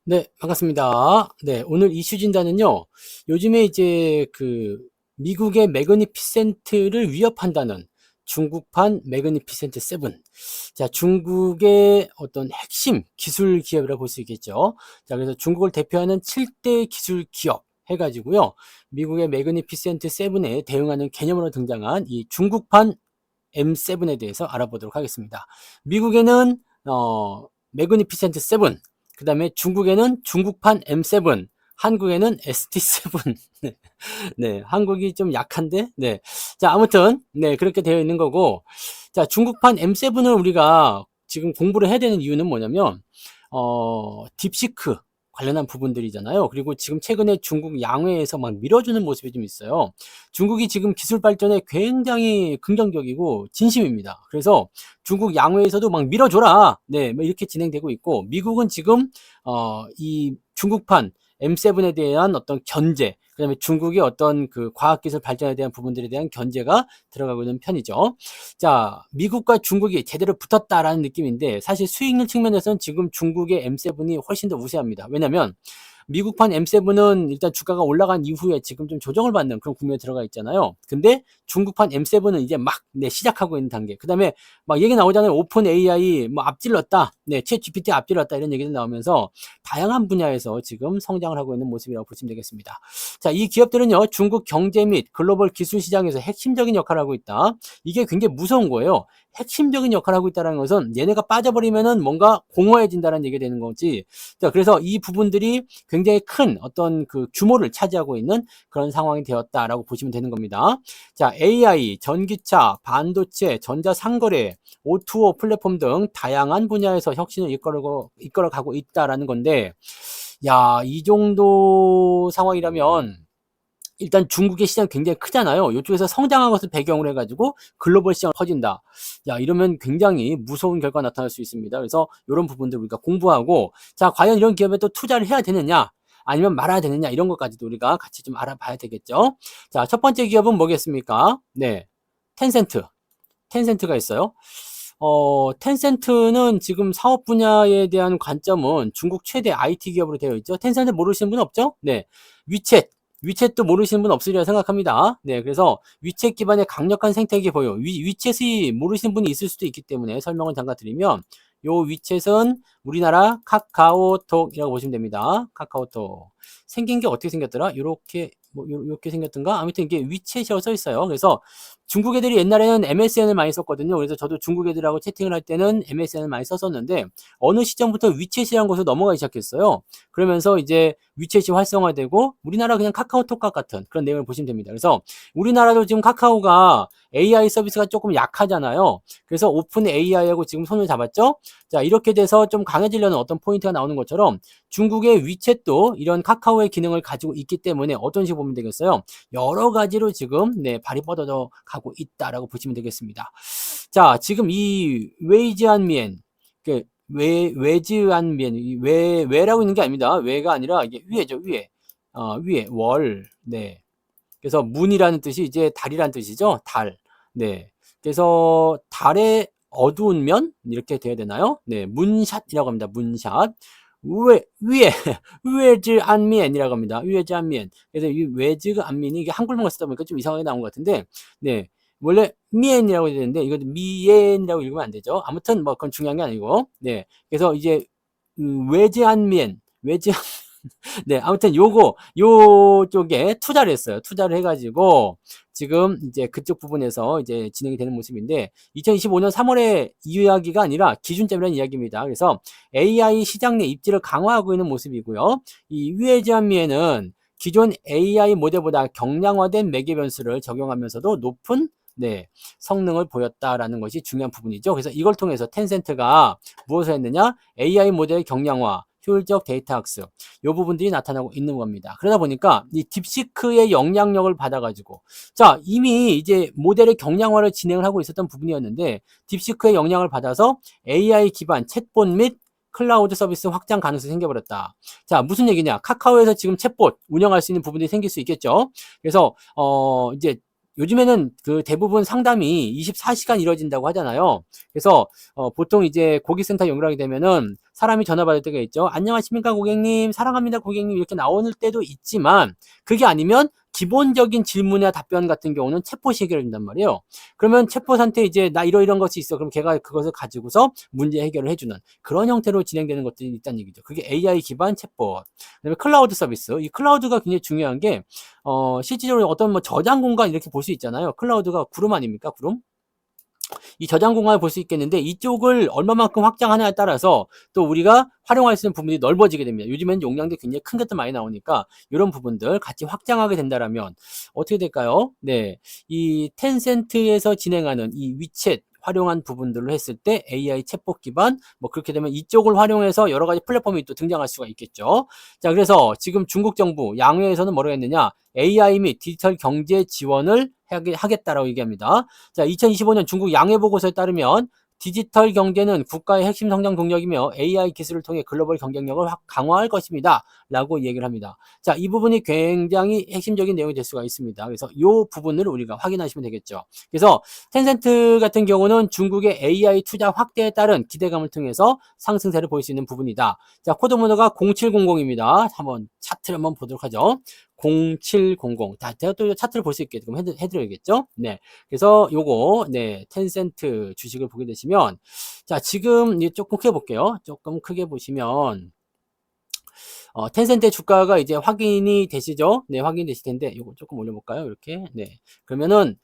네, 반갑습니다. 네, 오늘 이슈 진단은요, 요즘에 이제 미국의 매그니피센트를 위협한다는 중국판 매그니피센트 7. 자, 중국의 어떤 핵심 기술 기업이라고 볼 수 있겠죠. 자, 그래서 중국을 대표하는 7대 기술 기업 해가지고요, 미국의 매그니피센트 7에 대응하는 개념으로 등장한 이 중국판 M7에 대해서 알아보도록 하겠습니다. 미국에는 매그니피센트 7, 그 다음에 중국에는 중국판 M7, 한국에는 ST7. 네, 네, 한국이 좀 약한데, 네. 자, 아무튼, 네, 그렇게 되어 있는 거고, 자, 중국판 M7을 우리가 지금 공부를 해야 되는 이유는 뭐냐면, 딥시크 관련한 부분들이잖아요. 그리고 지금 최근에 중국 양회에서 막 밀어주는 모습이 좀 있어요. 중국이 지금 기술 발전에 굉장히 긍정적이고 진심입니다. 그래서 중국 양회에서도 막 밀어줘라. 네, 뭐 이렇게 진행되고 있고, 미국은 지금, 이 중국판 M7에 대한 어떤 견제, 그 다음에 중국의 어떤 과학기술 발전에 대한 부분들에 대한 견제가 들어가고 있는 편이죠. 자, 미국과 중국이 제대로 붙었다라는 느낌인데, 사실 수익률 측면에서는 지금 중국의 M7이 훨씬 더 우세합니다. 왜냐면, 미국판 M7은 일단 주가가 올라간 이후에 지금 좀 조정을 받는 그런 국면에 들어가 있잖아요. 근데 중국판 M7은 이제 막 시작하고 있는 단계. 그 다음에 막 얘기 나오잖아요. 오픈 AI 뭐 앞질렀다. 네, 챗 GPT 앞질렀다. 이런 얘기들 나오면서 다양한 분야에서 지금 성장을 하고 있는 모습이라고 보시면 되겠습니다. 자, 이 기업들은요, 중국 경제 및 글로벌 기술 시장에서 핵심적인 역할을 하고 있다. 이게 굉장히 무서운 거예요. 핵심적인 역할을 하고 있다는 것은 얘네가 빠져버리면은 뭔가 공허해진다는 얘기가 되는 거지. 자, 그래서 이 부분들이 굉장히 큰 어떤 규모를 차지하고 있는 그런 상황이 되었다라고 보시면 되는 겁니다. 자, AI, 전기차, 반도체, 전자상거래, O2O 플랫폼 등 다양한 분야에서 혁신을 이끌어가고 있다라는 건데, 야, 이 정도 상황이라면 일단 중국의 시장 굉장히 크잖아요. 이쪽에서 성장한 것을 배경으로 해가지고 글로벌 시장을 퍼진다. 야, 이러면 굉장히 무서운 결과가 나타날 수 있습니다. 그래서 이런 부분들 우리가 공부하고, 자, 과연 이런 기업에 또 투자를 해야 되느냐? 아니면 말아야 되느냐? 이런 것까지도 우리가 같이 좀 알아봐야 되겠죠. 자, 첫 번째 기업은 뭐겠습니까? 네. 텐센트. 텐센트가 있어요. 텐센트는 지금 사업 분야에 대한 관점은 중국 최대 IT 기업으로 되어 있죠. 텐센트 모르시는 분 없죠? 네. 위챗. 위챗도 모르시는 분 없으리라 생각합니다. 네. 그래서 위챗 기반의 강력한 생태계 보유. 위챗이 모르시는 분이 있을 수도 있기 때문에 설명을 잠깐 드리면, 요 위챗은 우리나라 카카오톡이라고 보시면 됩니다. 카카오톡. 생긴 게 어떻게 생겼더라? 요렇게, 뭐, 요렇게 생겼던가? 아무튼 이게 위챗이라고 써 있어요. 그래서 중국 애들이 옛날에는 MSN을 많이 썼거든요. 그래서 저도 중국 애들하고 채팅을 할 때는 MSN을 많이 썼었는데, 어느 시점부터 위챗이라는 곳으로 넘어가기 시작했어요. 그러면서 이제 위챗이 활성화되고 우리나라 그냥 카카오톡과 같은 그런 내용을 보시면 됩니다. 그래서 우리나라도 지금 카카오가 AI 서비스가 조금 약하잖아요. 그래서 오픈 AI하고 지금 손을 잡았죠. 자, 이렇게 돼서 좀 강해지려는 어떤 포인트가 나오는 것처럼 중국의 위챗도 이런 카카오의 기능을 가지고 있기 때문에 어떤 식으로 보면 되겠어요? 여러 가지로 지금 발이 뻗어져 가고 있다라고 보시면 되겠습니다. 자, 지금 이 웨이즈안미엔, 외즈안미엔, 외라고 있는 게 아닙니다. 외가 아니라 이게 위에죠, 위에. 위에 월. 네. 그래서 문이라는 뜻이 이제 달이라는 뜻이죠. 달. 네. 그래서 달의 어두운 면 이렇게 돼야 되나요? 네, 문샷이라고 합니다. 문샷. 위에 웨즈 안면이라고 합니다. 웨즈 안면. 그래서 이 웨즈 안면이 이게 한글만 쓰다 보니까 좀 이상하게 나온 것 같은데, 네, 원래 미엔이라고 해야 되는데 이거 미엔이라고 읽으면 안 되죠. 아무튼 뭐 그건 중요한 게 아니고, 네, 그래서 이제 웨즈 안면, 웨즈 네, 아무튼 요쪽에 투자를 했어요. 투자를 해가지고, 지금 이제 그쪽 부분에서 이제 진행이 되는 모습인데, 2025년 3월에 이야기가 아니라 기준점이라는 이야기입니다. 그래서 AI 시장 내 입지를 강화하고 있는 모습이고요. 이 위에지안미에는 기존 AI 모델보다 경량화된 매개 변수를 적용하면서도 높은 성능을 보였다라는 것이 중요한 부분이죠. 그래서 이걸 통해서 텐센트가 무엇을 했느냐? AI 모델 경량화, 효율적 데이터 학습, 이 부분들이 나타나고 있는 겁니다. 그러다 보니까 이 딥시크의 영향력을 받아가지고, 자, 이미 이제 모델의 경량화를 진행을 하고 있었던 부분이었는데, 딥시크의 영향을 받아서 AI 기반 챗봇 및 클라우드 서비스 확장 가능성이 생겨버렸다. 자, 무슨 얘기냐? 카카오에서 지금 챗봇 운영할 수 있는 부분들이 생길 수 있겠죠. 그래서 이제 요즘에는 그 대부분 상담이 24시간 이루어진다고 하잖아요. 그래서 보통 이제 고객센터 연결하게 되면은 사람이 전화 받을 때가 있죠. 안녕하십니까 고객님, 사랑합니다 고객님 이렇게 나오는 때도 있지만 그게 아니면 기본적인 질문이나 답변 같은 경우는 챗봇이 해결해 준단 말이에요. 그러면 챗봇한테 이제 나 이런 것이 있어. 그럼 걔가 그것을 가지고서 문제 해결을 해주는 그런 형태로 진행되는 것들이 있다는 얘기죠. 그게 AI 기반 챗봇. 그다음에 클라우드 서비스. 이 클라우드가 굉장히 중요한 게 실질적으로 어떤 뭐 저장 공간 이렇게 볼 수 있잖아요. 클라우드가 구름 아닙니까? 구름? 이 저장 공간을 볼 수 있겠는데 이쪽을 얼마만큼 확장하냐에 따라서 또 우리가 활용할 수 있는 부분이 넓어지게 됩니다. 요즘엔 용량도 굉장히 큰 것도 많이 나오니까 이런 부분들 같이 확장하게 된다라면 어떻게 될까요? 네, 이 텐센트에서 진행하는 이 위챗 활용한 부분들로 했을 때 AI 챗봇 기반 뭐 그렇게 되면 이쪽을 활용해서 여러 가지 플랫폼이 또 등장할 수가 있겠죠. 자, 그래서 지금 중국 정부 양회에서는 뭐라고 했느냐? AI 및 디지털 경제 지원을 하겠다라고 얘기합니다. 자, 2025년 중국 양해 보고서에 따르면 디지털 경제는 국가의 핵심 성장 동력이며 AI 기술을 통해 글로벌 경쟁력을 강화할 것입니다. 라고 얘기를 합니다. 자, 이 부분이 굉장히 핵심적인 내용이 될 수가 있습니다. 그래서 이 부분을 우리가 확인하시면 되겠죠. 그래서 텐센트 같은 경우는 중국의 AI 투자 확대에 따른 기대감을 통해서 상승세를 보일 수 있는 부분이다. 자, 코드 번호가 0700입니다. 한번 차트를 한번 보도록 하죠. 0700. 자, 제가 또 차트를 볼 수 있게끔 해드려야겠죠? 네. 그래서 요거, 네, 텐센트 주식을 보게 되시면, 자, 지금 조금 크게 볼게요. 조금 크게 보시면, 텐센트의 주가가 이제 확인이 되시죠? 네, 확인되실 텐데, 요거 조금 올려볼까요? 이렇게. 네. 그러면은,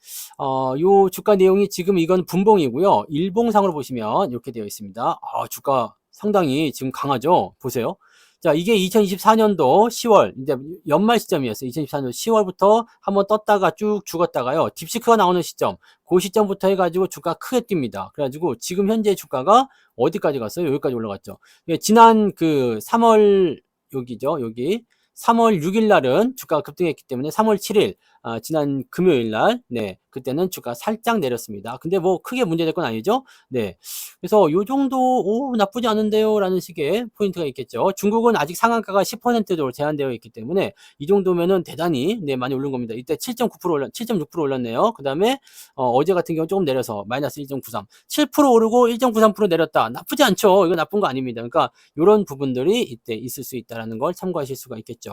요 주가 내용이 지금 이건 분봉이고요. 일봉상으로 보시면 이렇게 되어 있습니다. 주가 상당히 지금 강하죠? 보세요. 자, 이게 2024년도 10월, 이제 연말 시점이었어요. 2024년 10월부터 한번 떴다가 쭉 죽었다가요. 딥시크가 나오는 시점, 그 시점부터 해가지고 주가 크게 뜁니다. 그래가지고 지금 현재 주가가 어디까지 갔어요? 여기까지 올라갔죠. 지난 그 3월, 여기죠. 여기. 3월 6일 날은 주가가 급등했기 때문에 3월 7일, 지난 금요일 날, 네, 그때는 주가 살짝 내렸습니다. 근데 뭐 크게 문제될 건 아니죠? 네. 그래서 요 정도, 나쁘지 않은데요? 라는 식의 포인트가 있겠죠. 중국은 아직 상한가가 10%로 제한되어 있기 때문에 이 정도면은 대단히, 네, 많이 오른 겁니다. 이때 7.6% 올랐네요. 그 다음에, 어제 같은 경우 조금 내려서 마이너스 1.93. 7% 오르고 1.93% 내렸다. 나쁘지 않죠. 이거 나쁜 거 아닙니다. 그러니까 이런 부분들이 이때 있을 수 있다는 걸 참고하실 수가 있겠죠.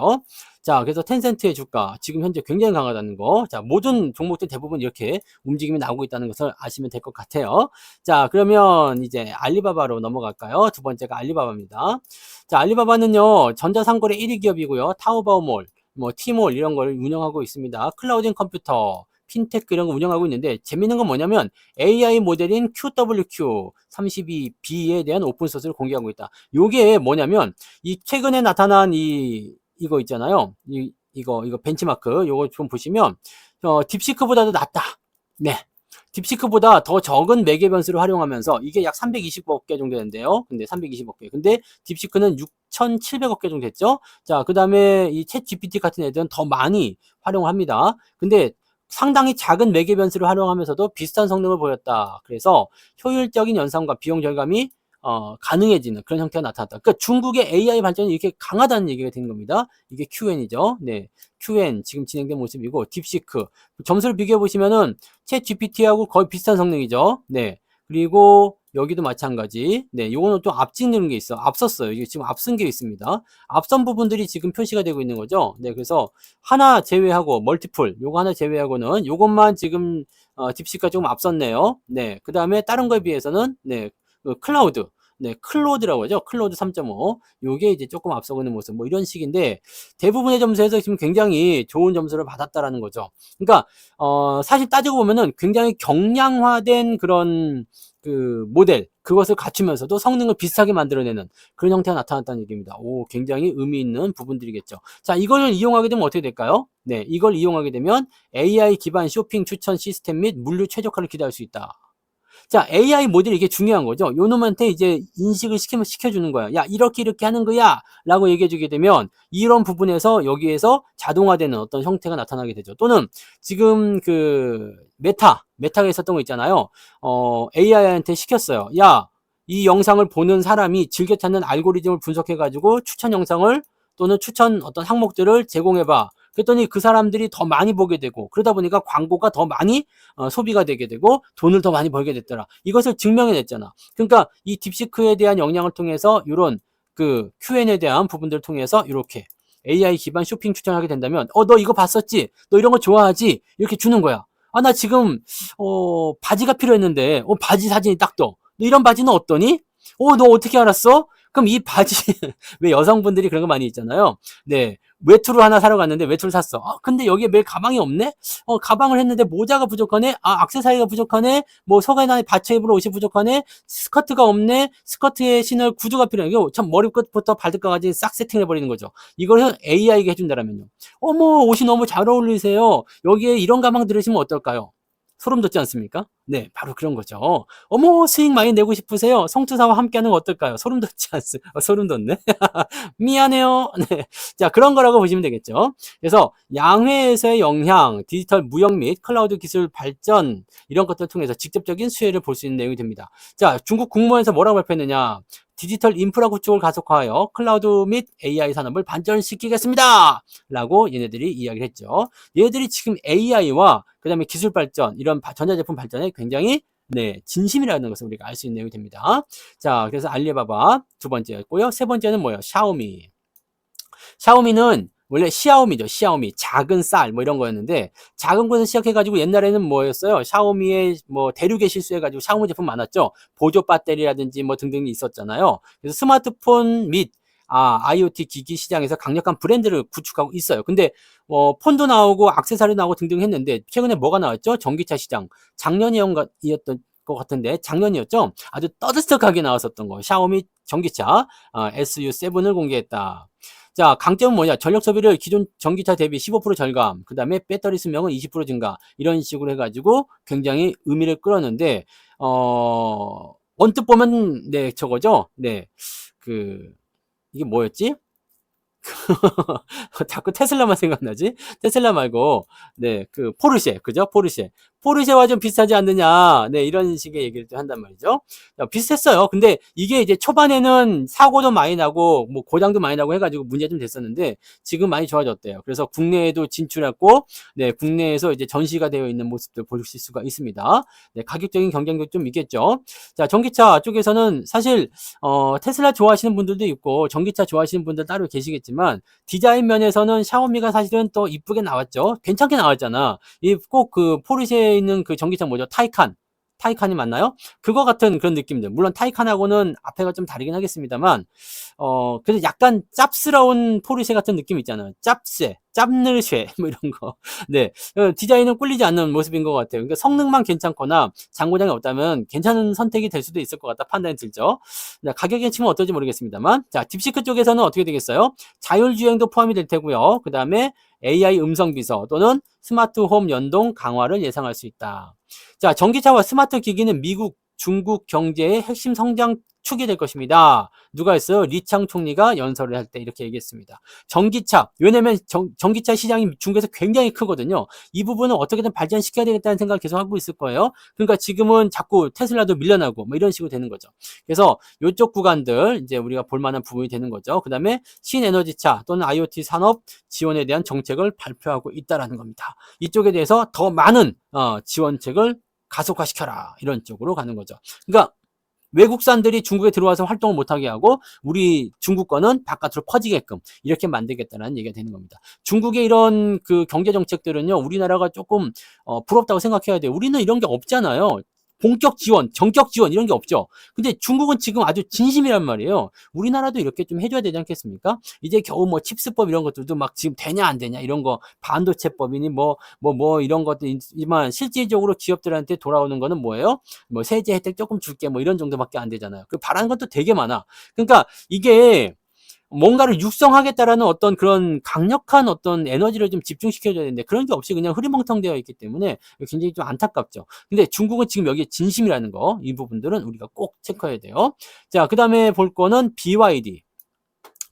자, 그래서 텐센트의 주가 지금 현재 굉장히 강하다는 거. 자, 모든 종목들 대부분 이렇게 움직임이 나오고 있다는 것을 아시면 될 것 같아요. 자, 그러면 이제 알리바바로 넘어갈까요? 두 번째가 알리바바입니다. 자, 알리바바는요, 전자상거래 1위 기업이고요. 타오바오몰, 뭐 티몰 이런 걸 운영하고 있습니다. 클라우딩 컴퓨터, 핀테크 이런 거 운영하고 있는데 재밌는 건 뭐냐면 AI 모델인 QWQ32B에 대한 오픈소스를 공개하고 있다. 요게 뭐냐면 이 최근에 나타난 이거 있잖아요. 이거 벤치마크 요거 좀 보시면 딥시크보다도 낫다. 네. 딥시크보다 더 적은 매개 변수를 활용하면서 이게 약 320억 개 정도 되는데요. 근데 320억 개. 근데 딥시크는 6,700억 개 정도 됐죠. 자, 그다음에 이 챗 GPT 같은 애들은 더 많이 활용을 합니다. 근데 상당히 작은 매개 변수를 활용하면서도 비슷한 성능을 보였다. 그래서 효율적인 연산과 비용 절감이 가능해지는 그런 형태가 나타났다. 그러니까 중국의 AI 발전이 이렇게 강하다는 얘기가 되는 겁니다. 이게 QN이죠. 네. QN 지금 진행된 모습이고 딥시크 점수를 비교해 보시면은 챗 GPT하고 거의 비슷한 성능이죠. 네. 그리고 여기도 마찬가지. 네, 요거는 또 앞지는 게 있어. 앞섰어요. 이게 지금 앞선 게 있습니다. 앞선 부분들이 지금 표시가 되고 있는 거죠. 네, 그래서 하나 제외하고 멀티플 요거 하나 제외하고는 요것만 지금 딥시크가 조금 앞섰네요. 네, 그 다음에 다른 거에 비해서는 네, 클라우드. 네, 클로드라고 하죠. 클로드 3.5. 요게 이제 조금 앞서고 있는 모습. 뭐 이런 식인데 대부분의 점수에서 지금 굉장히 좋은 점수를 받았다라는 거죠. 그러니까 사실 따지고 보면은 굉장히 경량화된 그런 그 모델 그것을 갖추면서도 성능을 비슷하게 만들어내는 그런 형태가 나타났다는 얘기입니다. 오, 굉장히 의미 있는 부분들이겠죠. 자, 이걸 이용하게 되면 어떻게 될까요? 네, 이걸 이용하게 되면 AI 기반 쇼핑 추천 시스템 및 물류 최적화를 기대할 수 있다. 자, AI 모델이 이게 중요한 거죠. 요 놈한테 이제 인식을 시켜주는 거야. 야, 이렇게 하는 거야. 라고 얘기해주게 되면, 이런 부분에서 여기에서 자동화되는 어떤 형태가 나타나게 되죠. 또는, 지금 메타가 있었던 거 있잖아요. AI한테 시켰어요. 야, 이 영상을 보는 사람이 즐겨 찾는 알고리즘을 분석해가지고 추천 영상을 또는 추천 어떤 항목들을 제공해봐. 그랬더니 그 사람들이 더 많이 보게 되고 그러다 보니까 광고가 더 많이 소비가 되게 되고 돈을 더 많이 벌게 됐더라. 이것을 증명해냈잖아. 그러니까 이 딥시크에 대한 영향을 통해서 이런 그 Q&A에 대한 부분들을 통해서 이렇게 AI 기반 쇼핑 추천하게 된다면 너 이거 봤었지? 너 이런 거 좋아하지? 이렇게 주는 거야. 나 지금 바지가 필요했는데 바지 사진이 딱 떠. 너 이런 바지는 어떠니? 너 어떻게 알았어? 그럼 이 바지 왜 여성분들이 그런 거 많이 있잖아요. 네. 외투를 하나 사러 갔는데 외투를 샀어. 근데 여기에 매일 가방이 없네? 가방을 했는데 모자가 부족하네? 액세서리가 부족하네? 뭐 속에나 받쳐 입을 옷이 부족하네? 스커트가 없네? 스커트에 신을 구두가 필요해. 이거 참 머리끝부터 발끝까지 싹 세팅해버리는 거죠. 이걸 AI가 해준다라면요. 어머, 옷이 너무 잘 어울리세요. 여기에 이런 가방 들으시면 어떨까요? 소름 돋지 않습니까? 네, 바로 그런 거죠. 어머, 수익 많이 내고 싶으세요? 성투사와 함께하는 거 어떨까요? 소름 돋지 않습니까? 소름 돋네. 미안해요. 네. 자, 그런 거라고 보시면 되겠죠. 그래서 양회에서의 영향, 디지털 무역 및 클라우드 기술 발전 이런 것들을 통해서 직접적인 수혜를 볼 수 있는 내용이 됩니다. 자, 중국 국무원에서 뭐라고 발표했느냐? 디지털 인프라 구축을 가속화하여 클라우드 및 AI 산업을 발전시키겠습니다. 라고 얘네들이 이야기를 했죠. 얘네들이 지금 AI와 그 다음에 기술 발전, 이런 전자제품 발전에 굉장히 진심이라는 것을 우리가 알 수 있는 내용이 됩니다. 자, 그래서 알리바바 두 번째였고요. 세 번째는 뭐예요? 샤오미. 샤오미는 원래 시아오미죠. 시아오미. 작은 쌀, 뭐 이런 거였는데, 작은 것을 시작해가지고 옛날에는 뭐였어요? 샤오미의 뭐 대륙에 실수해가지고 샤오미 제품 많았죠? 보조 배터리라든지 뭐 등등이 있었잖아요. 그래서 스마트폰 및 IoT 기기 시장에서 강력한 브랜드를 구축하고 있어요. 근데 폰도 나오고 액세서리 나오고 등등 했는데 최근에 뭐가 나왔죠? 전기차 시장. 작년이었던 것 같은데 작년이었죠? 아주 떠들썩하게 나왔었던 거. 샤오미 전기차 SU7을 공개했다. 자, 강점은 뭐냐? 전력 소비를 기존 전기차 대비 15% 절감, 그 다음에 배터리 수명은 20% 증가, 이런 식으로 해가지고 굉장히 의미를 끌었는데, 언뜻 보면, 저거죠? 이게 뭐였지? 자꾸 테슬라만 생각나지? 테슬라 말고, 포르쉐, 그죠? 포르쉐와 좀 비슷하지 않느냐? 이런 식의 얘기를 또 한단 말이죠. 비슷했어요. 근데 이게 이제 초반에는 사고도 많이 나고, 뭐 고장도 많이 나고 해가지고 문제 좀 됐었는데, 지금 많이 좋아졌대요. 그래서 국내에도 진출했고, 국내에서 이제 전시가 되어 있는 모습들 보실 수가 있습니다. 가격적인 경쟁도 좀 있겠죠. 자, 전기차 쪽에서는 사실, 테슬라 좋아하시는 분들도 있고, 전기차 좋아하시는 분들 따로 계시겠지만, 디자인 면에서는 샤오미가 사실은 또 이쁘게 나왔죠. 괜찮게 나왔잖아. 꼭 그 포르쉐에 있는 그 전기차 뭐죠? 타이칸이 맞나요? 그거 같은 그런 느낌들. 물론 타이칸하고는 앞에가 좀 다르긴 하겠습니다만, 그래서 약간 짭스러운 포르쉐 같은 느낌 있잖아요. 짭느쉐, 뭐 이런 거. 디자인은 꿀리지 않는 모습인 것 같아요. 그러니까 성능만 괜찮거나 장고장이 없다면 괜찮은 선택이 될 수도 있을 것 같다 판단이 들죠. 가격의 치면 어떨지 모르겠습니다만, 자, 딥시크 쪽에서는 어떻게 되겠어요? 자율주행도 포함이 될 테고요. 그 다음에 AI 음성 비서 또는 스마트 홈 연동 강화를 예상할 수 있다. 자, 전기차와 스마트 기기는 미국, 중국 경제의 핵심 성장 축이 될 것입니다. 누가 했어요? 리창 총리가 연설을 할 때 이렇게 얘기했습니다. 전기차, 왜냐면 전기차 시장이 중국에서 굉장히 크거든요. 이 부분은 어떻게든 발전시켜야 되겠다는 생각을 계속 하고 있을 거예요. 그러니까 지금은 자꾸 테슬라도 밀려나고 뭐 이런 식으로 되는 거죠. 그래서 이쪽 구간들 이제 우리가 볼만한 부분이 되는 거죠. 그 다음에 신에너지차 또는 IoT 산업 지원에 대한 정책을 발표하고 있다라는 겁니다. 이쪽에 대해서 더 많은 지원책을 가속화시켜라, 이런 쪽으로 가는 거죠. 그러니까 외국산들이 중국에 들어와서 활동을 못하게 하고 우리 중국 거는 바깥으로 퍼지게끔 이렇게 만들겠다는 얘기가 되는 겁니다. 중국의 이런 그 경제 정책들은요, 우리나라가 조금 부럽다고 생각해야 돼요. 우리는 이런 게 없잖아요. 본격 지원, 전격 지원 이런 게 없죠. 근데 중국은 지금 아주 진심이란 말이에요. 우리나라도 이렇게 좀 해줘야 되지 않겠습니까? 이제 겨우 뭐 칩스법 이런 것들도 막 지금 되냐 안 되냐 이런 거, 반도체법이니 뭐 이런 것도 있지만 실질적으로 기업들한테 돌아오는 거는 뭐예요? 뭐 세제 혜택 조금 줄게 뭐 이런 정도밖에 안 되잖아요. 그 바라는 것도 되게 많아. 그러니까 이게 뭔가를 육성하겠다라는 어떤 그런 강력한 어떤 에너지를 좀 집중시켜줘야 되는데 그런 게 없이 그냥 흐리멍텅 되어 있기 때문에 굉장히 좀 안타깝죠. 근데 중국은 지금 여기에 진심이라는 거, 이 부분들은 우리가 꼭 체크해야 돼요. 자, 그 다음에 볼 거는 BYD.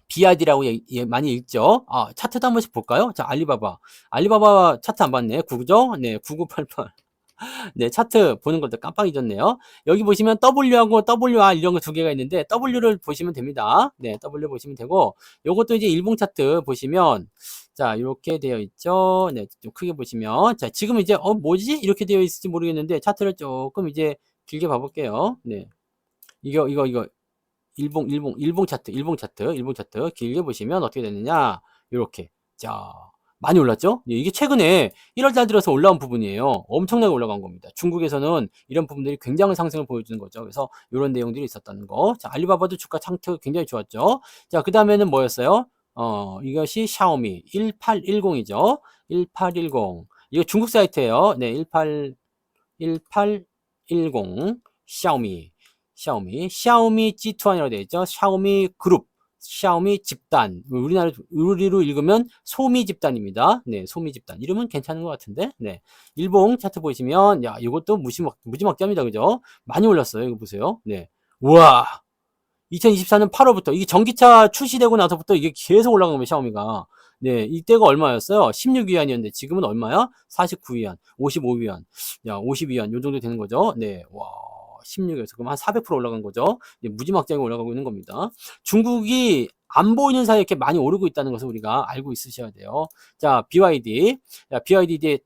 BYD라고 많이 읽죠. 차트도 한 번씩 볼까요? 자, 알리바바 차트 안 봤네. 9죠? 네, 9988. 네, 차트 보는 것도 깜빡 잊었네요. 여기 보시면 W하고 WR 이런 거 두 개가 있는데 W를 보시면 됩니다. 네, W 보시면 되고 요것도 이제 일봉 차트 보시면 자, 이렇게 되어 있죠. 네, 좀 크게 보시면 자, 지금 이제 뭐지? 이렇게 되어 있을지 모르겠는데 차트를 조금 이제 길게 봐볼게요. 네, 이거 일봉 차트 길게 보시면 어떻게 되느냐? 요렇게. 자, 많이 올랐죠? 예, 이게 최근에 1월 달 들어서 올라온 부분이에요. 엄청나게 올라간 겁니다. 중국에서는 이런 부분들이 굉장한 상승을 보여주는 거죠. 그래서 요런 내용들이 있었다는 거. 자, 알리바바도 주가 창트 굉장히 좋았죠. 자, 그다음에는 뭐였어요? 이것이 샤오미 1810이죠. 1810. 이거 중국 사이트예요. 네, 1810 샤오미 G2이라고 되어 있죠. 샤오미 그룹, 샤오미 집단. 우리로 읽으면 소미 집단입니다. 네, 소미 집단. 이름은 괜찮은 것 같은데. 네, 일봉 차트 보시면 야, 이것도 무지막지합니다. 그죠? 많이 올랐어요. 이거 보세요. 네, 우와. 2024년 8월부터 이게 전기차 출시되고 나서부터 이게 계속 올라간 거예요, 샤오미가. 네, 이때가 얼마였어요? 16위안이었는데 지금은 얼마야? 49위안, 55위안. 야, 52위안 요 정도 되는 거죠. 네. 와. 16에서 그럼 한 400% 올라간 거죠. 네, 무지막지하게 올라가고 있는 겁니다. 중국이 안 보이는 사이에 이렇게 많이 오르고 있다는 것을 우리가 알고 있으셔야 돼요. 자, BYD. 자, BYD 이제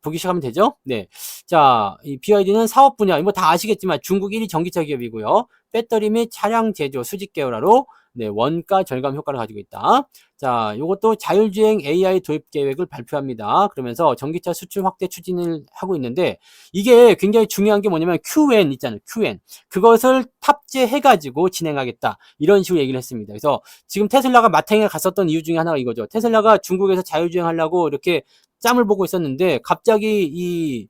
보기 시작하면 되죠? 네. 자, 이 BYD는 사업 분야, 뭐 다 아시겠지만 중국 1위 전기차 기업이고요. 배터리 및 차량 제조 수직 계열화로 네, 원가 절감 효과를 가지고 있다. 자, 이것도 자율주행 AI 도입 계획을 발표합니다. 그러면서 전기차 수출 확대 추진을 하고 있는데 이게 굉장히 중요한 게 뭐냐면 QN 있잖아요. QN. 그것을 탑재해가지고 진행하겠다. 이런 식으로 얘기를 했습니다. 그래서 지금 테슬라가 마탱에 갔었던 이유 중에 하나가 이거죠. 테슬라가 중국에서 자율주행 하려고 이렇게 짬을 보고 있었는데 갑자기 이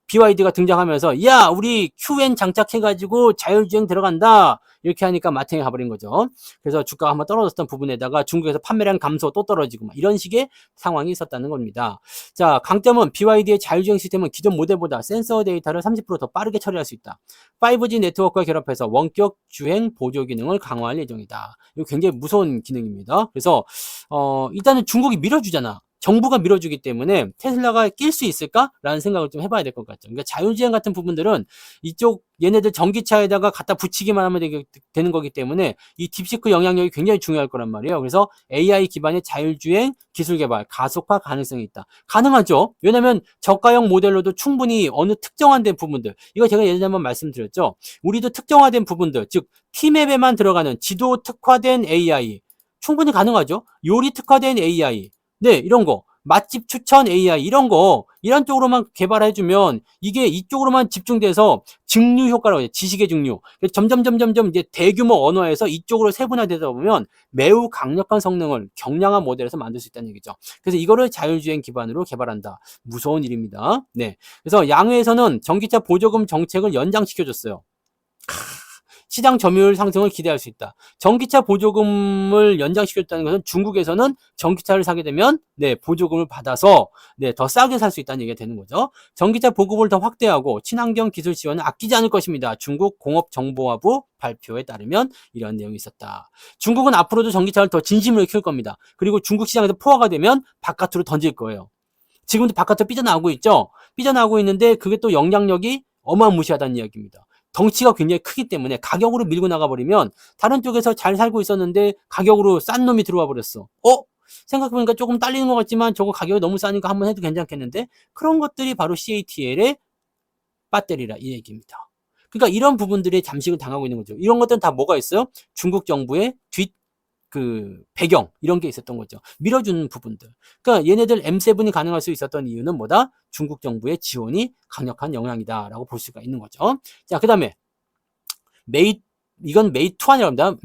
BYD가 등장하면서 야 우리 QN 장착해가지고 자율주행 들어간다 이렇게 하니까 마탱에 가버린 거죠. 그래서 주가가 한번 떨어졌던 부분에다가 중국에서 판매량 감소 또 떨어지고 막 이런 식의 상황이 있었다는 겁니다. 자, 강점은 BYD의 자율주행 시스템은 기존 모델보다 센서 데이터를 30%더 빠르게 처리할 수 있다. 5G 네트워크와 결합해서 원격 주행 보조 기능을 강화할 예정이다. 이거 굉장히 무서운 기능입니다. 그래서 일단은 중국이 밀어주잖아. 정부가 밀어주기 때문에 테슬라가 낄 수 있을까라는 생각을 좀 해봐야 될 것 같죠. 그러니까 자율주행 같은 부분들은 이쪽 얘네들 전기차에다가 갖다 붙이기만 하면 되는 거기 때문에 이 딥시크 영향력이 굉장히 중요할 거란 말이에요. 그래서 AI 기반의 자율주행 기술 개발 가속화 가능성이 있다. 가능하죠. 왜냐하면 저가형 모델로도 충분히 어느 특정화된 부분들 이거 제가 예전에 한번 말씀드렸죠. 우리도 특정화된 부분들 즉 T맵에만 들어가는 지도 특화된 AI 충분히 가능하죠. 요리 특화된 AI 네, 이런 거. 맛집 추천 AI, 이런 쪽으로만 개발해주면 이게 이쪽으로만 집중돼서 증류 효과라고 해요. 지식의 증류. 점점 이제 대규모 언어에서 이쪽으로 세분화되다 보면 매우 강력한 성능을 경량한 모델에서 만들 수 있다는 얘기죠. 그래서 이거를 자율주행 기반으로 개발한다. 무서운 일입니다. 네. 그래서 양회에서는 전기차 보조금 정책을 연장시켜줬어요. 시장 점유율 상승을 기대할 수 있다. 전기차 보조금을 연장시켰다는 것은 중국에서는 전기차를 사게 되면 네, 보조금을 받아서 네, 더 싸게 살 수 있다는 얘기가 되는 거죠. 전기차 보급을 더 확대하고 친환경 기술 지원을 아끼지 않을 것입니다. 중국 공업정보화부 발표에 따르면 이런 내용이 있었다. 중국은 앞으로도 전기차를 더 진심으로 키울 겁니다. 그리고 중국 시장에서 포화가 되면 바깥으로 던질 거예요. 지금도 바깥으로 삐져나오고 있죠. 삐져나오고 있는데 그게 또 영향력이 어마무시하다는 이야기입니다. 덩치가 굉장히 크기 때문에 가격으로 밀고 나가버리면 다른 쪽에서 잘 살고 있었는데 가격으로 싼 놈이 들어와 버렸어. 생각해보니까 조금 딸리는 것 같지만 저거 가격이 너무 싸니까 한번 해도 괜찮겠는데? 그런 것들이 바로 CATL의 배터리라 이 얘기입니다. 그러니까 이런 부분들이 잠식을 당하고 있는 거죠. 이런 것들은 다 뭐가 있어요? 중국 정부의 배경 이런 게 있었던 거죠. 밀어주는 부분들. 그러니까 얘네들 M7이 가능할 수 있었던 이유는 뭐다? 중국 정부의 지원이 강력한 영향이다라고 볼 수가 있는 거죠. 자, 그다음에 이건 메이투안이라고 합니다.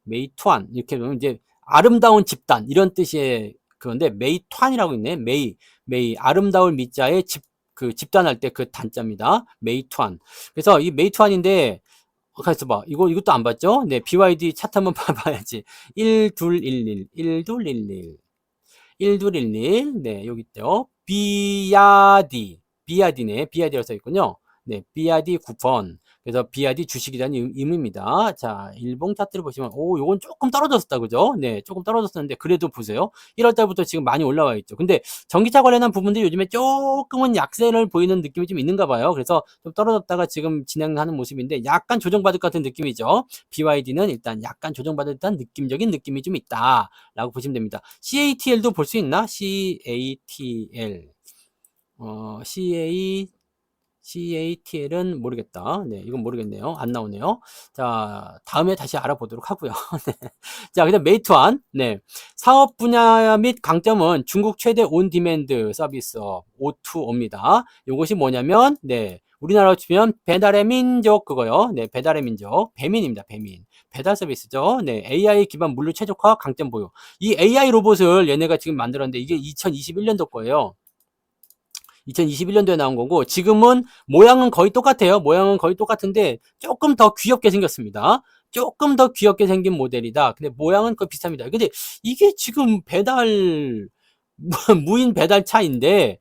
메이투안 이렇게 보면 이제 아름다운 집단 이런 뜻의 그런데 메이투안이라고 있네. 메이 아름다울 미자에 집단할 때 그 단자입니다. 메이투안. 그래서 이 메이투안인데 가만있어 봐. 이것도 안 봤죠? 네, BYD 차트 한번 봐야지. 1211. 네, 여기 있대요. 비야디네. 비야디라고 써있군요. 네, 비야디 쿠폰. 그래서 BID 주식이라는 의미입니다. 자, 일봉 차트를 보시면, 오, 요건 조금 떨어졌었다, 그죠? 네, 조금 떨어졌었는데, 그래도 보세요. 1월 달부터 지금 많이 올라와 있죠. 근데 전기차 관련한 부분들이 요즘에 조금은 약세를 보이는 느낌이 좀 있는가 봐요. 그래서 좀 떨어졌다가 지금 진행하는 모습인데, 약간 조정받을 것 같은 느낌이죠. BYD는 일단 약간 조정받을 듯한 느낌적인 느낌이 좀 있다, 라고 보시면 됩니다. CATL도 볼 수 있나? CATL. CATL은 모르겠다. 네, 이건 모르겠네요. 안 나오네요. 자, 다음에 다시 알아보도록 하고요. 네. 자, 그다음 메이투안. 네. 사업 분야 및 강점은 중국 최대 온디맨드 서비스업 O2O입니다. 이것이 뭐냐면, 네. 우리나라로 치면 배달의 민족 그거요. 네, 배달의 민족. 배민입니다. 배민. 배달 서비스죠. 네, AI 기반 물류 최적화 강점 보유. 이 AI 로봇을 얘네가 지금 만들었는데 이게 2021년도 거예요. 2021년도에 나온 거고 지금은 모양은 거의 똑같아요. 모양은 거의 똑같은데 조금 더 귀엽게 생겼습니다. 조금 더 귀엽게 생긴 모델이다. 근데 모양은 거의 비슷합니다. 근데 이게 지금 배달 무인 배달차인데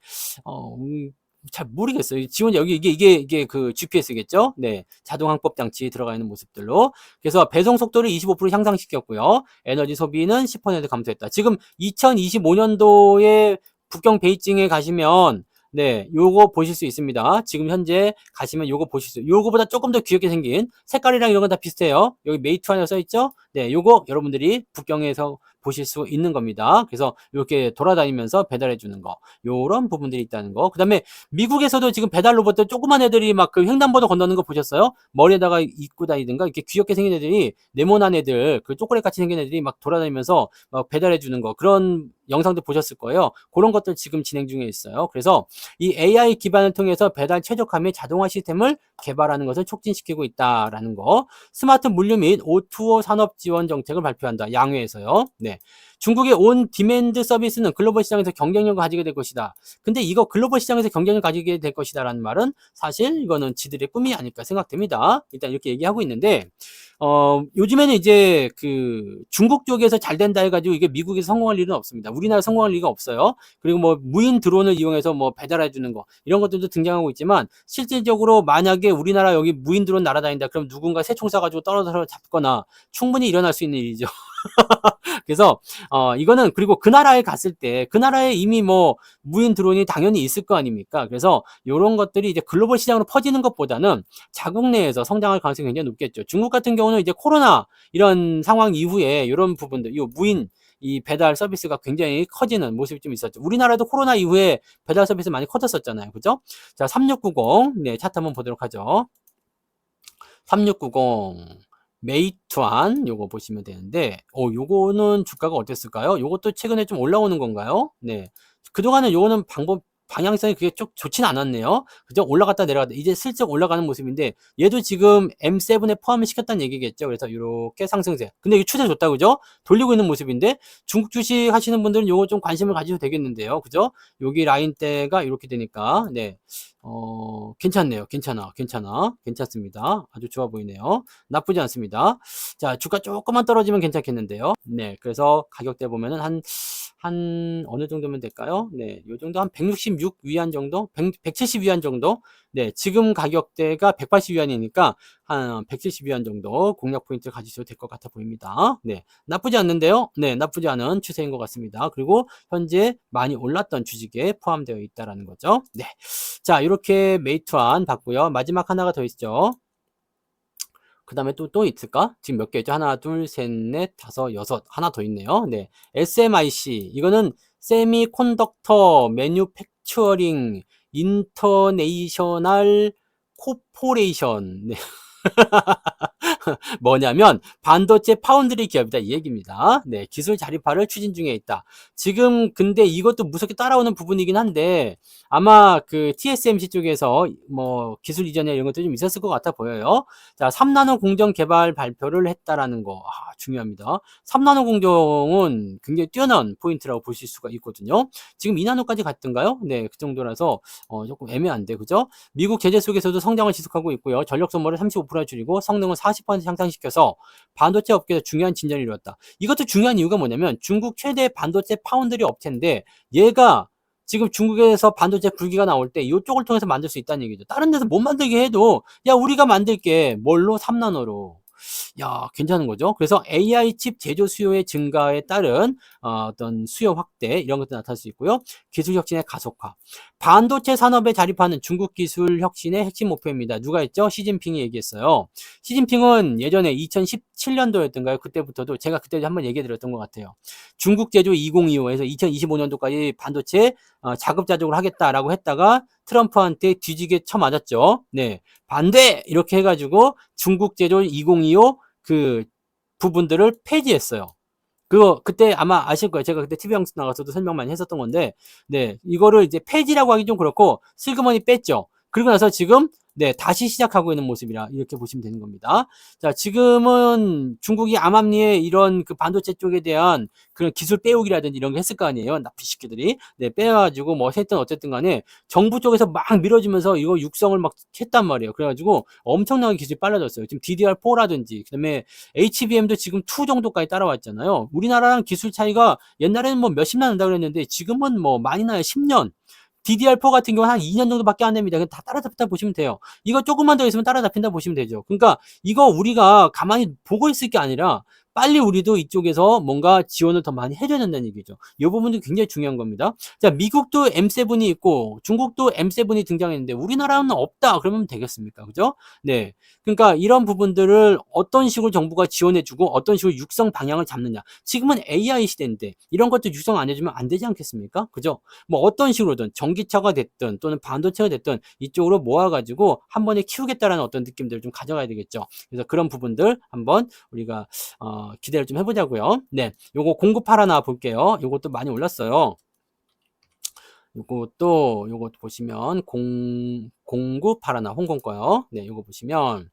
잘 모르겠어요. 지원 여기 이게 그 GPS겠죠? 네, 자동 항법 장치 들어가 있는 모습들로. 그래서 배송 속도를 25% 향상시켰고요. 에너지 소비는 10% 감소했다. 지금 2025년도에 북경 베이징에 가시면 네, 요거 보실 수 있습니다. 지금 현재 가시면 요거 보실 수, 요거보다 조금 더 귀엽게 생긴 색깔이랑 이런 건 다 비슷해요. 여기 메이투안이라고 써있죠? 네, 요거 여러분들이 북경에서 보실 수 있는 겁니다. 그래서 이렇게 돌아다니면서 배달해 주는 거, 요런 부분들이 있다는 거. 그 다음에 미국에서도 지금 배달 로봇들 조그만 애들이 막 그 횡단보도 건너는 거 보셨어요? 머리에다가 입고 다니든가 이렇게 귀엽게 생긴 애들이 네모난 애들, 그 초콜릿 같이 생긴 애들이 막 돌아다니면서 막 배달해 주는 거, 그런 영상도 보셨을 거예요. 그런 것들 지금 진행 중에 있어요. 그래서 이 AI 기반을 통해서 배달 최적화 및 자동화 시스템을 개발하는 것을 촉진시키고 있다라는 거. 스마트 물류 및 O2O 산업 지원 정책을 발표한다. 양회에서요. 네. 중국의 온 디맨드 서비스는 글로벌 시장에서 경쟁력을 가지게 될 것이다. 근데 이거 글로벌 시장에서 경쟁력을 가지게 될 것이다라는 말은 사실 이거는 지들의 꿈이 아닐까 생각됩니다. 일단 이렇게 얘기하고 있는데 요즘에는 이제 그 중국 쪽에서 잘 된다 해가지고 이게 미국에서 성공할 일은 없습니다. 우리나라 성공할 리가 없어요. 그리고 뭐 무인 드론을 이용해서 뭐 배달해 주는 거 이런 것들도 등장하고 있지만 실질적으로 만약에 우리나라 여기 무인 드론 날아다닌다 그럼 누군가 새총 쏴가지고 떨어져서 잡거나 충분히 일어날 수 있는 일이죠. 그래서 이거는 그리고 그 나라에 갔을 때 그 나라에 이미 뭐 무인 드론이 당연히 있을 거 아닙니까? 그래서 이런 것들이 이제 글로벌 시장으로 퍼지는 것보다는 자국 내에서 성장할 가능성이 굉장히 높겠죠. 중국 같은 경우는 이제 코로나 이런 상황 이후에 이런 부분들, 이 무인 이 배달 서비스가 굉장히 커지는 모습이 좀 있었죠. 우리나라도 코로나 이후에 배달 서비스 많이 커졌었잖아요. 그죠? 자, 3690. 네, 차트 한번 보도록 하죠. 3690. 메이투안 요거 보시면 되는데 요거는 주가가 어땠을까요? 요것도 최근에 좀 올라오는 건가요? 네. 그동안은 요거는 방향성이 그게 쭉 좋진 않았네요. 그죠? 올라갔다 내려갔다 이제 슬쩍 올라가는 모습인데 얘도 지금 M7에 포함을 시켰다는 얘기겠죠. 그래서 이렇게 상승세. 근데 이게 추세 좋다 그죠? 돌리고 있는 모습인데 중국 주식 하시는 분들은 요거 좀 관심을 가지셔도 되겠는데요. 그죠? 여기 라인대가 이렇게 되니까 네. 괜찮네요. 괜찮습니다. 아주 좋아 보이네요. 나쁘지 않습니다. 자, 주가 조금만 떨어지면 괜찮겠는데요. 네, 그래서 가격대 보면은 어느 정도면 될까요? 네, 요 정도 한 166 위안 정도? 170 위안 정도? 네, 지금 가격대가 180 위안이니까 한 170 위안 정도 공략 포인트를 가지셔도 될 것 같아 보입니다. 네, 나쁘지 않는데요. 네, 나쁘지 않은 추세인 것 같습니다. 그리고 현재 많이 올랐던 주식에 포함되어 있다라는 거죠. 네. 자, 이렇게 메이투안 봤고요. 마지막 하나가 더 있죠. 그 다음에 또 있을까? 지금 몇 개죠? 하나, 둘, 셋, 넷, 다섯, 여섯. 하나 더 있네요. 네. SMIC. 이거는 세미콘덕터 매뉴팩처링 인터내셔널 코퍼레이션. 네. 뭐냐면 반도체 파운드리 기업이다 이 얘기입니다. 네, 기술 자립화를 추진 중에 있다. 지금 근데 이것도 무섭게 따라오는 부분이긴 한데 아마 그 TSMC 쪽에서 뭐 기술 이전에 이런 것도 좀 있었을 것 같아 보여요. 자, 3나노 공정 개발 발표를 했다라는 거 중요합니다. 3나노 공정은 굉장히 뛰어난 포인트라고 보실 수가 있거든요. 지금 2나노까지 갔던가요? 네, 그 정도라서 조금 애매한데 그죠? 미국 제재 속에서도 성장을 지속하고 있고요. 전력 소모를 35% 줄이고 성능을 40% 향상시켜서 반도체 업계에서 중요한 진전을 이루었다. 이것도 중요한 이유가 뭐냐면 중국 최대 반도체 파운드리 업체인데 얘가 지금 중국에서 반도체 굴기가 나올 때 이쪽을 통해서 만들 수 있다는 얘기죠. 다른 데서 못 만들게 해도 야 우리가 만들게 뭘로 3나노로. 야, 괜찮은 거죠. 그래서 AI 칩 제조 수요의 증가에 따른 어떤 수요 확대 이런 것도 나타날 수 있고요. 기술 혁신의 가속화. 반도체 산업에 자립하는 중국 기술 혁신의 핵심 목표입니다. 누가 했죠? 시진핑이 얘기했어요. 시진핑은 예전에 2017년도였던가요? 그때부터도 제가 그때 한번 얘기 드렸던 것 같아요. 중국 제조 2025에서 2025년도까지 반도체 자급자족을 하겠다라고 했다가 트럼프한테 뒤지게 쳐맞았죠. 네. 반대! 이렇게 해가지고 중국 제조 2025 그 부분들을 폐지했어요. 그때 아마 아실 거예요. 제가 그때 TV 방송 나가서도 설명 많이 했었던 건데, 네. 이거를 이제 폐지라고 하기 좀 그렇고, 슬그머니 뺐죠. 그리고 나서 지금, 네. 다시 시작하고 있는 모습이라, 이렇게 보시면 되는 겁니다. 자, 지금은 중국이 암암리에 이런 그 반도체 쪽에 대한 그런 기술 빼오기라든지 이런 거 했을 거 아니에요. 나쁜 새끼들이. 네. 빼가지고 뭐 했든 어쨌든 간에 정부 쪽에서 막 밀어주면서 이거 육성을 막 했단 말이에요. 그래가지고 엄청나게 기술이 빨라졌어요. 지금 DDR4라든지, 그 다음에 HBM도 지금 2 정도까지 따라왔잖아요. 우리나라랑 기술 차이가 옛날에는 뭐 몇십 년 난다고 그랬는데 지금은 뭐 많이 나요. 10년. DDR4 같은 경우는 한 2년 정도밖에 안 됩니다. 그냥 다 따라잡힌다 보시면 돼요. 이거 조금만 더 있으면 따라잡힌다 보시면 되죠. 그러니까 이거 우리가 가만히 보고 있을 게 아니라 빨리 우리도 이쪽에서 뭔가 지원을 더 많이 해줘야 된다는 얘기죠. 이 부분도 굉장히 중요한 겁니다. 자, 미국도 M7이 있고 중국도 M7이 등장했는데 우리나라는 없다. 그러면 되겠습니까? 그죠? 네. 그러니까 이런 부분들을 어떤 식으로 정부가 지원해주고 어떤 식으로 육성 방향을 잡느냐. 지금은 AI 시대인데 이런 것도 육성 안 해주면 안 되지 않겠습니까? 그죠? 뭐 어떤 식으로든 전기차가 됐든 또는 반도체가 됐든 이쪽으로 모아가지고 한 번에 키우겠다라는 어떤 느낌들을 좀 가져가야 되겠죠. 그래서 그런 부분들 한번 우리가 기대를 좀 해보자고요. 네, 요거 공급 하나 볼게요. 요것도 많이 올랐어요. 요것도 보시면 공급 하나 홍콩 거요. 네, 요거 보시면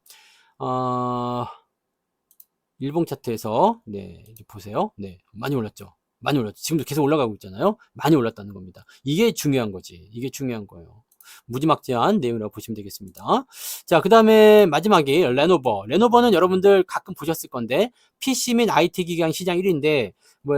일봉 차트에서 네, 이렇게 보세요. 네, 많이 올랐죠. 많이 올랐죠. 지금도 계속 올라가고 있잖아요. 많이 올랐다는 겁니다. 이게 중요한 거지. 이게 중요한 거예요. 무지막지한 내용이라고 보시면 되겠습니다. 자, 그 다음에 마지막이 레노버. 레노버는 여러분들 가끔 보셨을 건데 PC 및 IT 기기장 시장 1위인데 뭐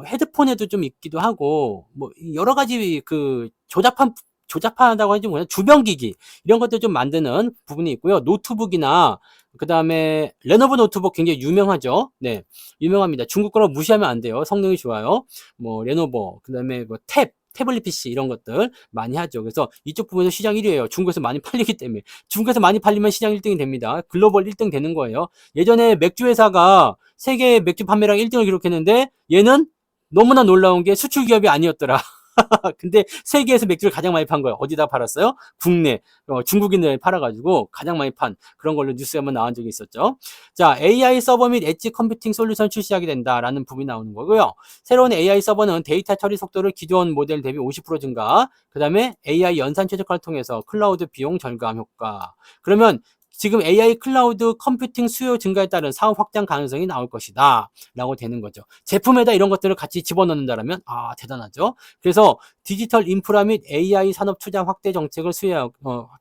헤드폰에도 좀 있기도 하고 뭐 여러 가지 그 조잡하다고 하지 뭐냐 주변 기기 이런 것들 좀 만드는 부분이 있고요. 노트북이나 그 다음에 레노버 노트북 굉장히 유명하죠. 네, 유명합니다. 중국 거로 무시하면 안 돼요. 성능이 좋아요. 뭐 레노버, 그 다음에 뭐 태블릿 PC 이런 것들 많이 하죠. 그래서 이쪽 부분에서 시장 1위예요. 중국에서 많이 팔리기 때문에. 중국에서 많이 팔리면 시장 1등이 됩니다. 글로벌 1등 되는 거예요. 예전에 맥주 회사가 세계 맥주 판매량 1등을 기록했는데 얘는 너무나 놀라운 게 수출 기업이 아니었더라. 근데 세계에서 맥주를 가장 많이 판 거예요. 어디다 팔았어요? 국내. 중국인들 팔아가지고 가장 많이 판 그런 걸로 뉴스에 한번 나온 적이 있었죠. 자, AI 서버 및 엣지 컴퓨팅 솔루션 출시하게 된다라는 부분이 나오는 거고요. 새로운 AI 서버는 데이터 처리 속도를 기존 모델 대비 50% 증가, 그 다음에 AI 연산 최적화를 통해서 클라우드 비용 절감 효과. 그러면 지금 AI 클라우드 컴퓨팅 수요 증가에 따른 사업 확장 가능성이 나올 것이다 라고 되는 거죠. 제품에다 이런 것들을 같이 집어넣는다면 대단하죠. 그래서 디지털 인프라 및 AI 산업 투자 확대 정책을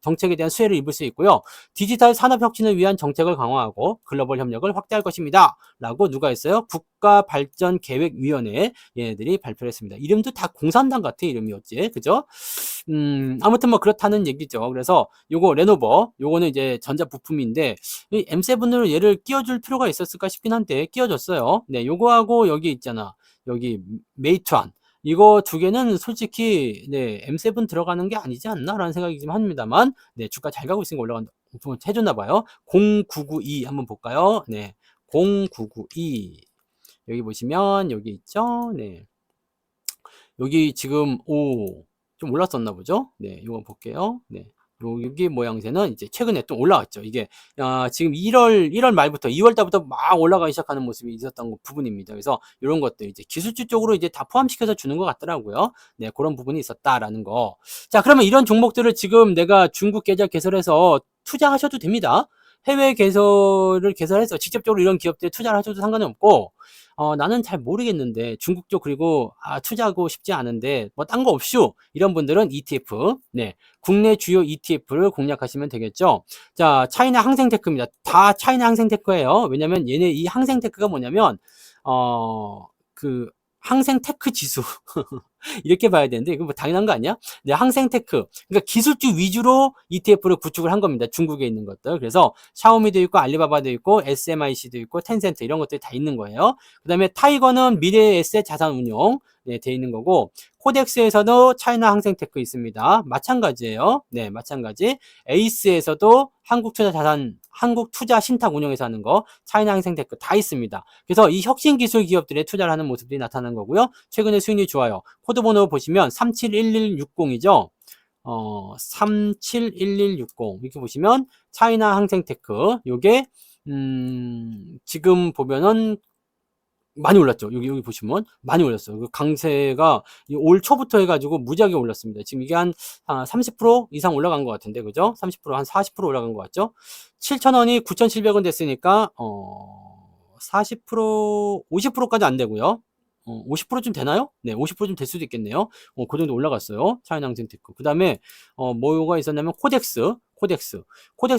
정책에 대한 수혜를 입을 수 있고요. 디지털 산업 혁신을 위한 정책을 강화하고 글로벌 협력을 확대할 것입니다 라고 누가 했어요? 국가발전계획위원회 얘네들이 발표를 했습니다. 이름도 다 공산당 같아 이름이었지. 그죠? 아무튼 뭐 그렇다는 얘기죠. 그래서 요거 레노버 요거는 이제 전자 부품인데 M7으로 얘를 끼워줄 필요가 있었을까 싶긴 한데 끼워줬어요. 네, 요거하고 여기 있잖아. 여기 메이트완 이거 두 개는 솔직히 네, M7 들어가는 게 아니지 않나 라는 생각이 좀 합니다만 네, 주가 잘 가고 있으니까 올라간다 해줬나 봐요. 0992 한번 볼까요? 네, 0992 여기 보시면 여기 있죠. 네, 여기 지금 좀 올랐었나 보죠. 네, 이거 볼게요. 네. 여기 모양새는 이제 최근에 또 올라왔죠. 이게 지금 1월 말부터 2월 달부터 막 올라가기 시작하는 모습이 있었던 부분입니다. 그래서 이런 것들 이제 기술주 쪽으로 이제 다 포함시켜서 주는 것 같더라고요. 네, 그런 부분이 있었다라는 거. 자, 그러면 이런 종목들을 지금 내가 중국 계좌 개설해서 투자하셔도 됩니다. 해외 개설해서 직접적으로 이런 기업들에 투자를 하셔도 상관이 없고 나는 잘 모르겠는데 중국 쪽 그리고 투자하고 싶지 않은데 뭐 딴 거 없슈 이런 분들은 ETF 네 국내 주요 ETF를 공략하시면 되겠죠. 자, 차이나 항생테크입니다. 다 차이나 항생테크예요. 왜냐면 얘네 이 항생테크가 뭐냐면 그 항생테크 지수 이렇게 봐야 되는데 이거 뭐 당연한 거 아니야? 네, 항생테크. 그러니까 기술주 위주로 ETF를 구축을 한 겁니다. 중국에 있는 것들. 그래서 샤오미도 있고 알리바바도 있고 SMIC도 있고 텐센트 이런 것들이 다 있는 거예요. 그다음에 타이거는 미래에셋 자산운용 네, 돼 있는 거고 코덱스에서도 차이나 항생테크 있습니다. 마찬가지예요. 네, 마찬가지. 에이스에서도 한국투자신탁운용에서 하는 거, 차이나 항생테크 다 있습니다. 그래서 이 혁신기술 기업들에 투자를 하는 모습들이 나타나는 거고요. 최근에 수익률이 좋아요. 코드번호 보시면 371160이죠. 371160 이렇게 보시면 차이나 항생테크 요게 지금 보면은 많이 올랐죠. 여기 보시면 많이 올랐어요. 그 강세가 올 초부터 해가지고 무지하게 올랐습니다. 지금 이게 한 30% 이상 올라간 것 같은데, 그죠? 30% 한 40% 올라간 것 같죠? 7,000원이 9,700원 됐으니까 40% 50%까지 안 되고요. 50%좀 되나요? 네, 50%좀 될 수도 있겠네요. 그 정도 올라갔어요. 차이나 항생테크. 그 다음에 뭐가 있었냐면 코덱스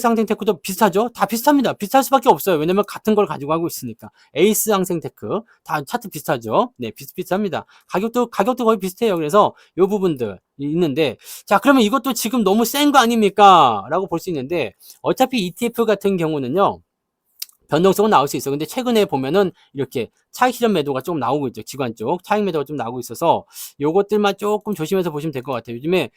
항생테크도 비슷하죠? 다 비슷합니다. 비슷할 수밖에 없어요. 왜냐면 같은 걸 가지고 하고 있으니까. 에이스 항생테크 다 차트 비슷하죠? 네, 비슷비슷합니다. 가격도 거의 비슷해요. 그래서 요 부분들 있는데, 자, 그러면 이것도 지금 너무 센 거 아닙니까? 라고 볼 수 있는데, 어차피 ETF 같은 경우는요, 변동성은 나올 수 있어. 근데 최근에 보면은 이렇게 차익 실현 매도가 조금 나오고 있죠. 기관 쪽 차익 매도가 좀 나오고 있어서 요것들만 조금 조심해서 보시면 될 것 같아요. 요즘에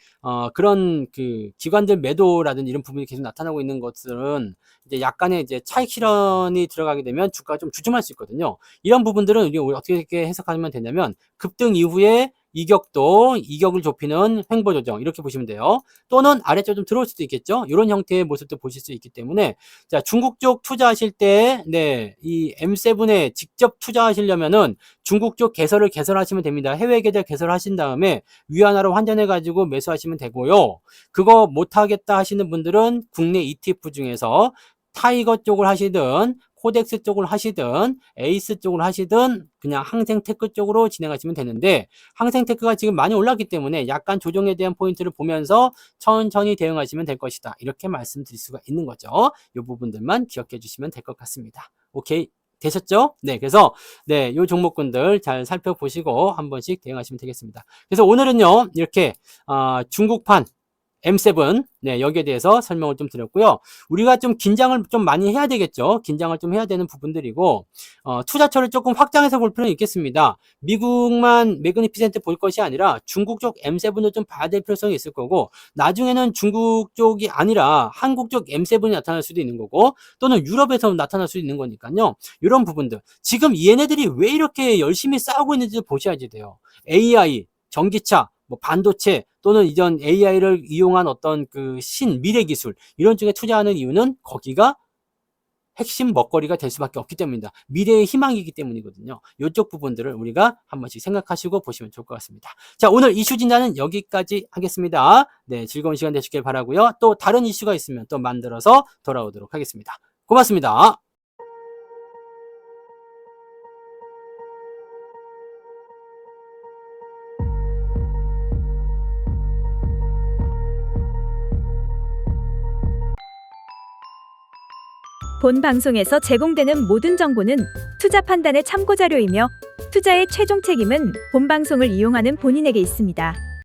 그런 그 기관들 매도라든지 이런 부분이 계속 나타나고 있는 것들은 이제 약간의 이제 차익 실현이 들어가게 되면 주가가 좀 주춤할 수 있거든요. 이런 부분들은 우리 어떻게 해석하면 되냐면 급등 이후에 이격을 좁히는 횡보 조정 이렇게 보시면 돼요. 또는 아래쪽 좀 들어올 수도 있겠죠. 이런 형태의 모습도 보실 수 있기 때문에 자, 중국 쪽 투자하실 때 네, 이 M7에 직접 투자하시려면은 중국 쪽 개설하시면 됩니다. 해외 계좌 개설하신 다음에 위안화로 환전해 가지고 매수하시면 되고요. 그거 못 하겠다 하시는 분들은 국내 ETF 중에서 타이거 쪽을 하시든 코덱스 쪽을 하시든 에이스 쪽을 하시든 그냥 항생테크 쪽으로 진행하시면 되는데 항생테크가 지금 많이 올랐기 때문에 약간 조정에 대한 포인트를 보면서 천천히 대응하시면 될 것이다. 이렇게 말씀드릴 수가 있는 거죠. 이 부분들만 기억해 주시면 될 것 같습니다. 오케이. 되셨죠? 네, 그래서 네, 요 종목군들 잘 살펴보시고 한 번씩 대응하시면 되겠습니다. 그래서 오늘은요, 이렇게 중국판 M7 네, 여기에 대해서 설명을 좀 드렸고요. 우리가 좀 긴장을 좀 많이 해야 되겠죠. 긴장을 좀 해야 되는 부분들이고 투자처를 조금 확장해서 볼 필요는 있겠습니다. 미국만 매그니피센트 볼 것이 아니라 중국 쪽 M7도 좀 봐야 될 필요성이 있을 거고 나중에는 중국 쪽이 아니라 한국 쪽 M7이 나타날 수도 있는 거고 또는 유럽에서 나타날 수 있는 거니까요. 이런 부분들 지금 얘네들이 왜 이렇게 열심히 싸우고 있는지 보셔야지 돼요. AI, 전기차 뭐 반도체 또는 이전 AI를 이용한 어떤 그 미래 기술 이런 쪽에 투자하는 이유는 거기가 핵심 먹거리가 될 수밖에 없기 때문입니다. 미래의 희망이기 때문이거든요. 이쪽 부분들을 우리가 한 번씩 생각하시고 보시면 좋을 것 같습니다. 자, 오늘 이슈 진단은 여기까지 하겠습니다. 네, 즐거운 시간 되시길 바라고요. 또 다른 이슈가 있으면 또 만들어서 돌아오도록 하겠습니다. 고맙습니다. 본 방송에서 제공되는 모든 정보는 투자 판단의 참고 자료이며 투자의 최종 책임은 본 방송을 이용하는 본인에게 있습니다.